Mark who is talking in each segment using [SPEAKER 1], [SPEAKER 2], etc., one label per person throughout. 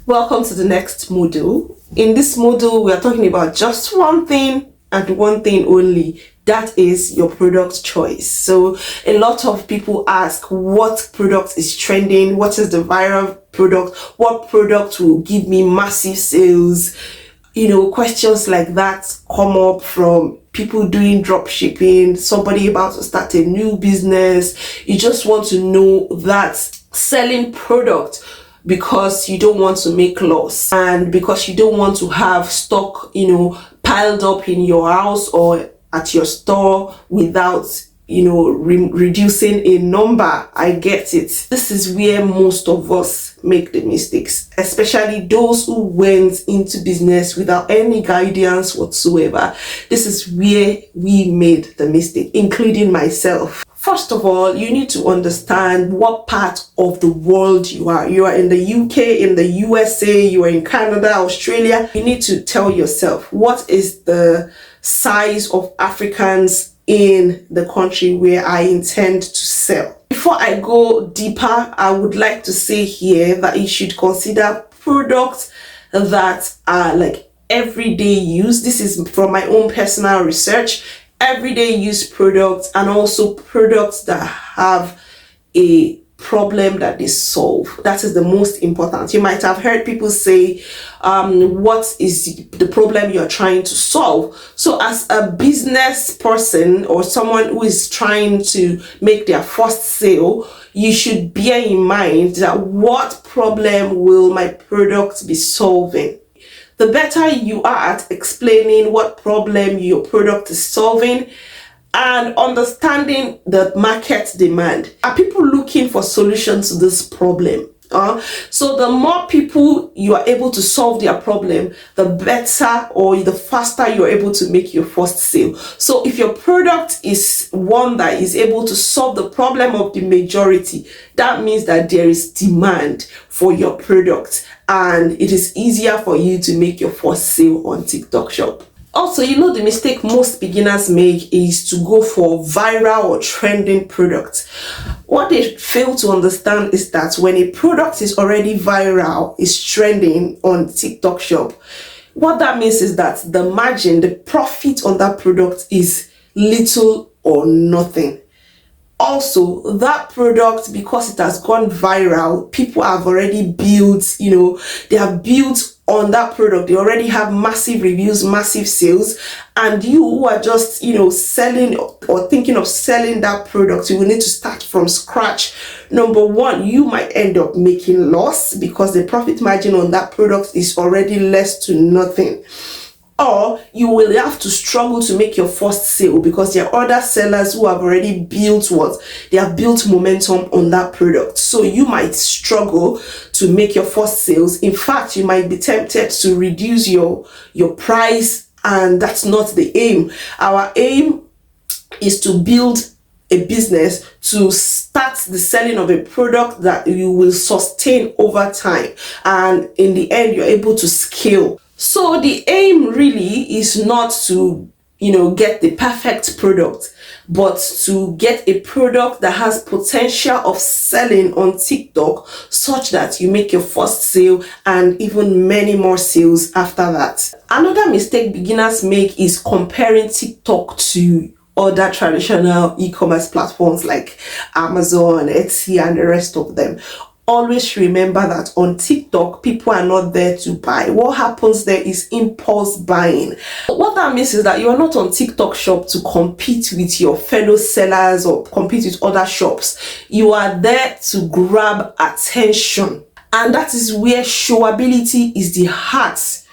[SPEAKER 1] Welcome to the next module. In this module, we are talking about just one thing and one thing only. That is your product choice. So a lot of people ask what product is trending, what is the viral product, what product will give me massive sales. Questions like that come up from people doing drop shipping, somebody about to start a new business. You just want to know that selling product because you don't want to make loss and because you don't want to have stock, piled up in your house or at your store without reducing a number. I get it. This is where most of us make the mistakes, especially those who went into business without any guidance whatsoever. This is where we made the mistake, including myself. First of all, you need to understand what part of the world you are. You are in the UK, in the USA, you are in Canada, Australia. You need to tell yourself, what is the size of Africans in the country where I intend to sell? Before I go deeper, I would like to say here that you should consider products that are like everyday use. This is from my own personal research. Everyday use products and also products that have a problem that they solve. That is the most important. You might have heard people say, what is the problem you're trying to solve? So as a business person or someone who is trying to make their first sale, you should bear in mind that what problem will my product be solving? The better you are at explaining what problem your product is solving and understanding the market demand. Are people looking for solutions to this problem? So the more people you are able to solve their problem, the better or the faster you're able to make your first sale. So if your product is one that is able to solve the problem of the majority, that means that there is demand for your product and it is easier for you to make your first sale on TikTok Shop. Also, the mistake most beginners make is to go for viral or trending products. What they fail to understand is that when a product is already viral, is trending on TikTok Shop, what that means is that the margin, the profit on that product is little or nothing. Also, that product, because it has gone viral, people have already built, they have built on that product. They already have massive reviews, massive sales, and you who are just, selling or thinking of selling that product, you will need to start from scratch. Number one, you might end up making loss because the profit margin on that product is already less to nothing. Or you will have to struggle to make your first sale because there are other sellers who have already built they have built momentum on that product. So you might struggle to make your first sales. In fact, you might be tempted to reduce your price, and that's not the aim. Our aim is to build a business, to start the selling of a product that you will sustain over time, and in the end you're able to scale. So the aim really is not to get the perfect product, but to get a product that has potential of selling on TikTok such that you make your first sale and even many more sales after that. Another mistake beginners make is comparing TikTok to other traditional e-commerce platforms like Amazon, Etsy, and the rest of them. Always remember that on TikTok, people are not there to buy. What happens there is impulse buying. What that means is that you are not on TikTok Shop to compete with your fellow sellers or compete with other shops. You are there to grab attention. And that is where showability is the heart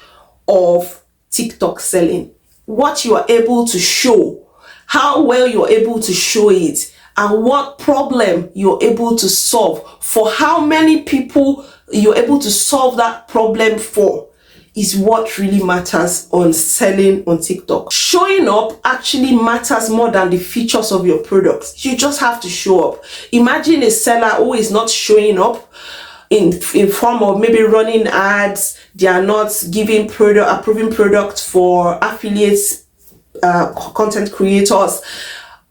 [SPEAKER 1] of TikTok selling. What you are able to show, how well you're able to show it, and what problem you're able to solve, for how many people you're able to solve that problem for, is what really matters on selling on TikTok. Showing up actually matters more than the features of your product. You just have to show up. Imagine a seller who is not showing up in form of maybe running ads. They are not giving approving products for affiliates, content creators.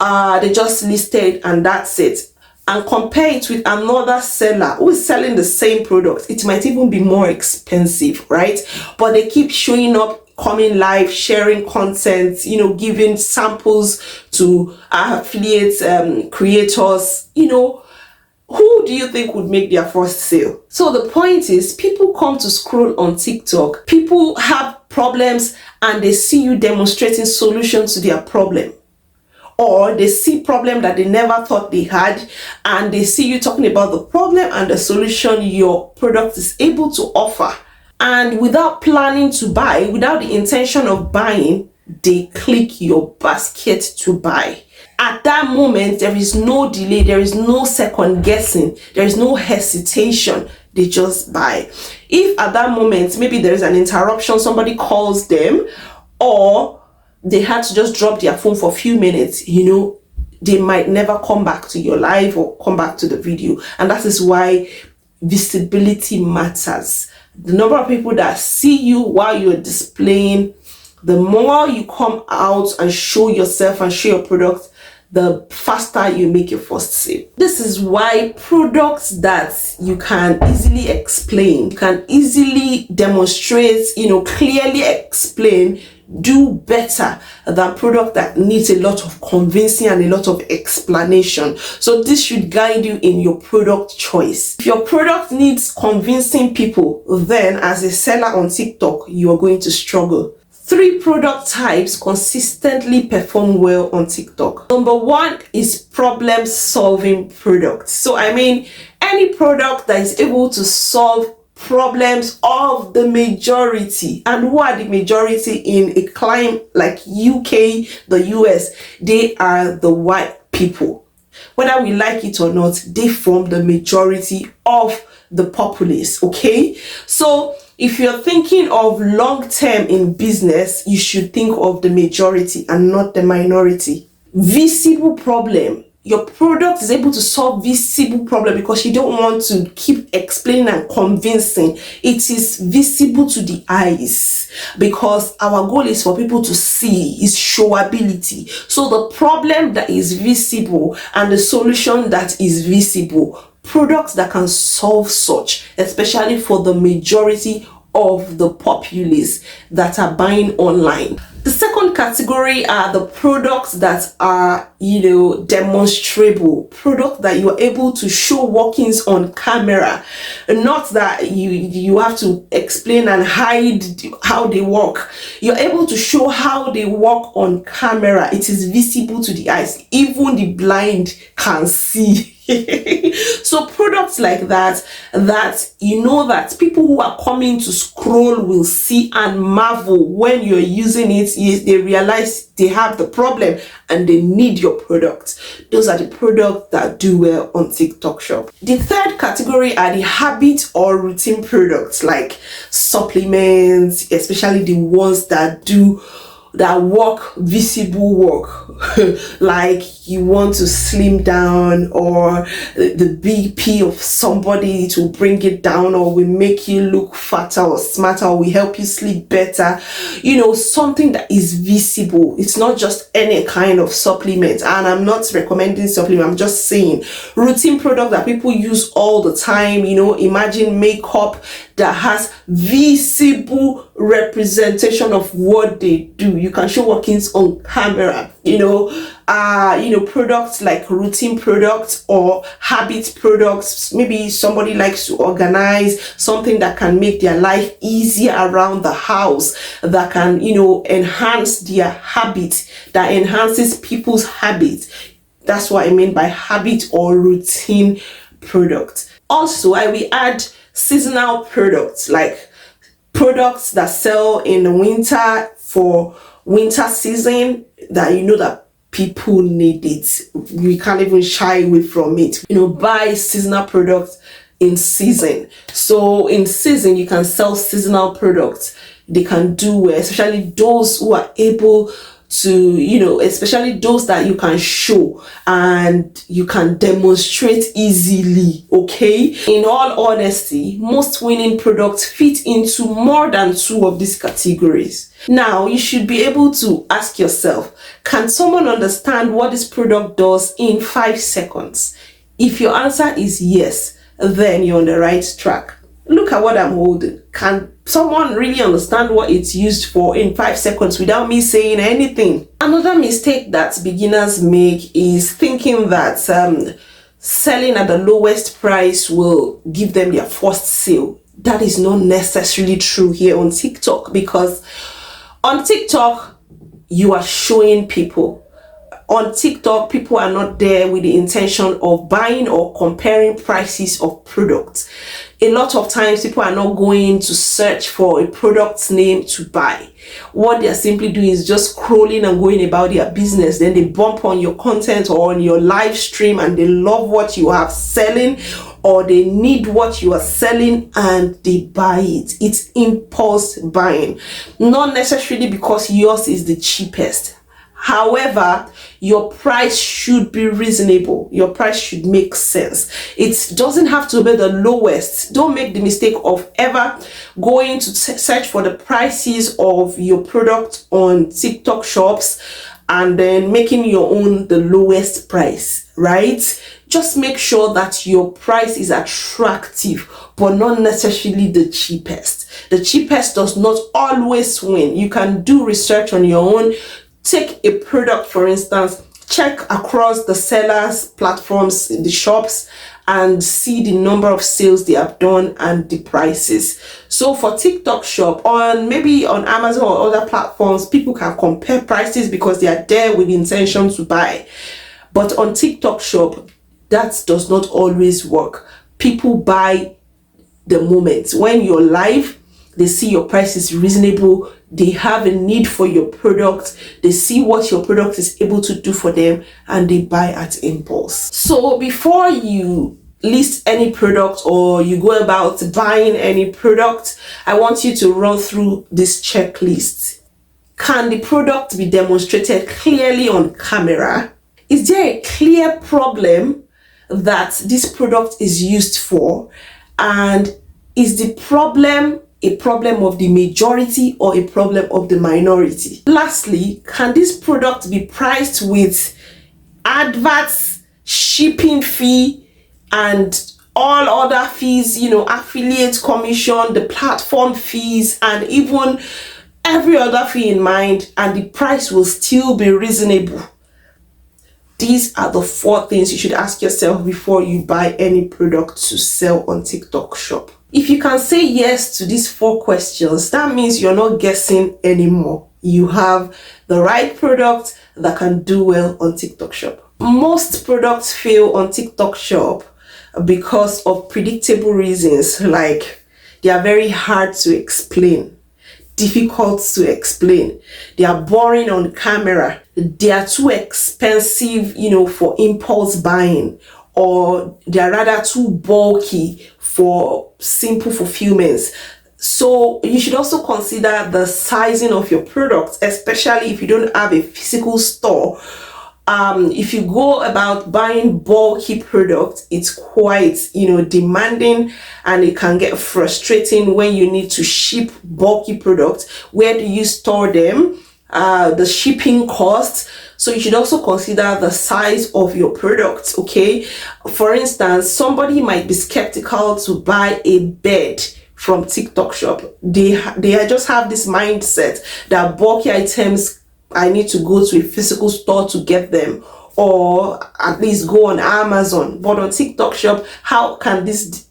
[SPEAKER 1] They just listed and that's it. and compare it with another seller who is selling the same product, it might even be more expensive, right? But they keep showing up, coming live, sharing content, you know, giving samples to affiliate creators, you know. Who do you think would make their first sale? So the point is, people come to scroll on TikTok. People have problems and they see you demonstrating solutions to their problem. Or they see problem that they never thought they had, and they see you talking about the problem and the solution your product is able to offer. And without planning to buy, without the intention of buying, they click your basket to buy. At that moment, there is no delay, there is no second guessing, there is no hesitation. They just buy. If at that moment, maybe there is an interruption, somebody calls them, or they had to just drop their phone for a few minutes, you know, they might never come back to your live or come back to the video. And that is why visibility matters. The number of people that see you while you're displaying, the more you come out and show yourself and show your product, the faster you make your first sale. This is why products that you can easily explain, can easily demonstrate, you know, clearly explain, do better than product that needs a lot of convincing and a lot of explanation. So this should guide you in your product choice. If your product needs convincing people, then as a seller on TikTok, you are going to struggle. 3 product types consistently perform well on TikTok. Number 1 is problem solving products. So I mean, any product that is able to solve problems of the majority. And who are the majority in a climate like UK, the US? They are the white people. Whether we like it or not, they form the majority of the populace, okay? So if you're thinking of long term in business, you should think of the majority and not the minority. Visible problem. Your product is able to solve visible problem because you don't want to keep explaining and convincing. It is visible to the eyes because our goal is for people to see, is showability. So the problem that is visible and the solution that is visible, products that can solve such, especially for the majority of the populace that are buying online. The second category are the products that are, you know, demonstrable, products that you are able to show workings on camera, not that you have to explain and hide how they work. You're able to show how they work on camera. It is visible to the eyes. Even the blind can see. So products like that you know that people who are coming to scroll will see and marvel when you're using it. They realize they have the problem and they need your product. Those are the products that do well on TikTok Shop. The third category are the habit or routine products like supplements, especially the ones that work visible work. Like you want to slim down, or the BP of somebody to bring it down, or we make you look fatter or smarter, or we help you sleep better. You know, something that is visible. It's not just any kind of supplement, and I'm not recommending supplement. I'm just saying routine product that people use all the time. You know, imagine makeup that has visible representation of what they do. You can show workings on camera. You know, products like routine products or habit products. Maybe somebody likes to organize, something that can make their life easier around the house, that can, you know, enhance their habit, that enhances people's habits. That's what I mean by habit or routine product. Also, I will add seasonal products, like products that sell in the winter for winter season, that you know that people need it. We can't even shy away from it. You know, buy seasonal products in season. So in season, you can sell seasonal products. They can do well, especially those who are able to, you know, especially those that you can show and you can demonstrate easily, okay? In all honesty, most winning products fit into more than 2 of these categories. Now, you should be able to ask yourself, can someone understand what this product does in 5 seconds? If your answer is yes, then you're on the right track. Look at what I'm holding. Can someone really understand what it's used for in 5 seconds without me saying anything? Another mistake that beginners make is thinking that selling at the lowest price will give them their first sale. That is not necessarily true here on TikTok, because on TikTok, you are showing people. On TikTok, people are not there with the intention of buying or comparing prices of products. A lot of times, people are not going to search for a product's name to buy. What they're simply doing is just scrolling and going about their business. Then they bump on your content or on your live stream and they love what you are selling, or they need what you are selling and they buy it. It's impulse buying, not necessarily because yours is the cheapest. However, your price should be reasonable. Your price should make sense. It doesn't have to be the lowest. Don't make the mistake of ever going to search for the prices of your product on TikTok shops and then making your own the lowest price, right? Just make sure that your price is attractive, but not necessarily the cheapest. The cheapest does not always win. You can do research on your own. Take a product, for instance, check across the sellers' platforms, the shops, and see the number of sales they have done and the prices. So for TikTok shop, on maybe on Amazon or other platforms, people can compare prices because they are there with the intention to buy. But on TikTok shop, that does not always work. People buy the moment. When you're live, they see your price is reasonable, they have a need for your product, they see what your product is able to do for them, and they buy at impulse. So before you list any product or you go about buying any product, I want you to run through this checklist. Can the product be demonstrated clearly on camera? Is there a clear problem that this product is used for? And is the problem a problem of the majority or a problem of the minority? Lastly, can this product be priced with adverts, shipping fee, and all other fees, affiliate commission, the platform fees, and even every other fee in mind, and the price will still be reasonable? These are the 4 things you should ask yourself before you buy any product to sell on TikTok shop. If you can say yes to these 4 questions, that means you're not guessing anymore. You have the right product that can do well on TikTok shop. Most products fail on TikTok shop because of predictable reasons, like they are very hard to explain, difficult to explain, they are boring on camera, they are too expensive, for impulse buying, or they are rather too bulky for simple fulfillments. So you should also consider the sizing of your product, especially if you don't have a physical store. If you go about buying bulky products, it's quite, demanding, and it can get frustrating when you need to ship bulky products. Where do you store them? The shipping costs. So you should also consider the size of your product, okay? For instance, somebody might be skeptical to buy a bed from TikTok shop. They just have this mindset that bulky items, I need to go to a physical store to get them, or at least go on Amazon. But on TikTok shop, how can this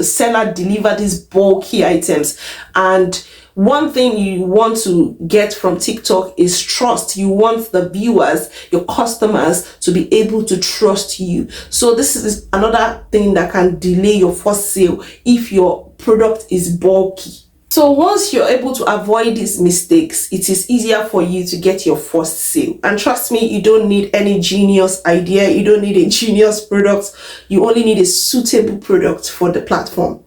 [SPEAKER 1] seller deliver these bulky items? And one thing you want to get from TikTok is trust. You want the viewers, your customers, to be able to trust you. So this is another thing that can delay your first sale if your product is bulky. So once you're able to avoid these mistakes, it is easier for you to get your first sale. And trust me, you don't need any genius idea. You don't need a genius product. You only need a suitable product for the platform.